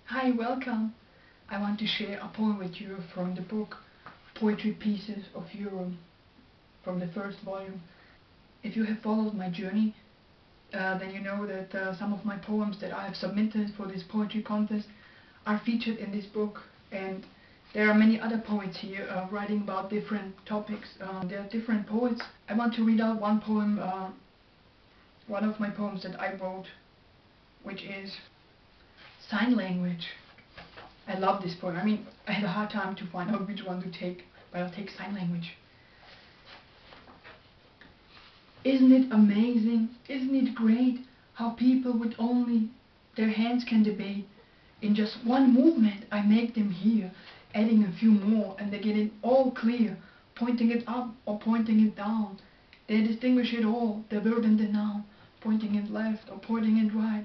Hi, welcome. I want to share a poem with you from the book Poetry Pieces of Europe from the first volume. If you have followed my journey, then you know that some of my poems that I have submitted for this poetry contest are featured in this book, and there are many other poets here writing about different topics. There are different poets. I want to read out one poem, one of my poems that I wrote, which is Sign Language. I love this poem. I mean, I had a hard time to find out which one to take, but I'll take Sign Language. Isn't it amazing? Isn't it great how people with only their hands can debate? In just one movement I make them hear, adding a few more and they get it all clear, pointing it up or pointing it down. They distinguish it all, the verb and the noun, pointing it left or pointing it right.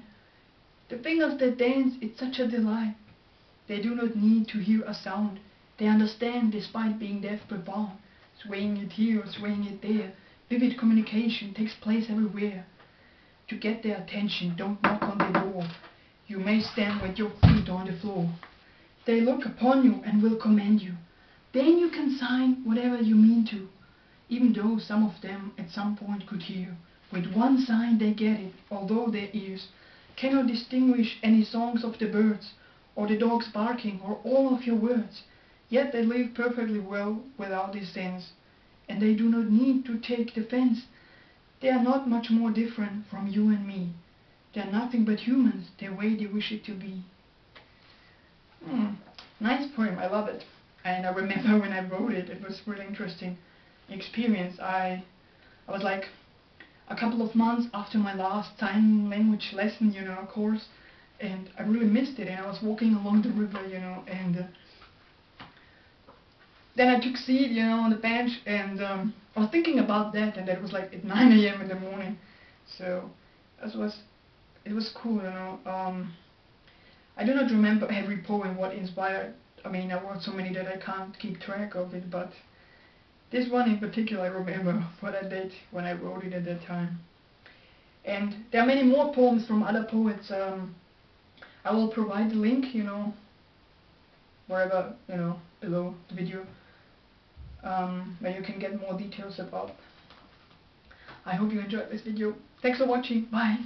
The fingers that dance, it's such a delight. They do not need to hear a sound. They understand despite being deaf profound. Swaying it here, swaying it there. Vivid communication takes place everywhere. To get their attention, don't knock on the door. You may stand with your feet on the floor. They look upon you and will command you. Then you can sign whatever you mean to. Even though some of them at some point could hear. With one sign they get it, although their ears cannot distinguish any songs of the birds, or the dogs barking, or all of your words. Yet they live perfectly well without these things, and they do not need to take defense. They are not much more different from you and me. They are nothing but humans, the way they wish it to be. Nice poem, I love it. And I remember when I wrote it, it was really interesting experience. I was like a couple of months after my last sign language lesson, course, and I really missed it, and I was walking along the river, and then I took seat, on the bench, and I was thinking about that, and that was like at 9 a.m. in the morning, so it was cool, I do not remember every poem what inspired. I mean, I wrote so many that I can't keep track of it, but this one in particular I remember what I did when I wrote it at that time. And there are many more poems from other poets. I will provide the link, wherever, below the video, where you can get more details about. I hope you enjoyed this video. Thanks for watching. Bye.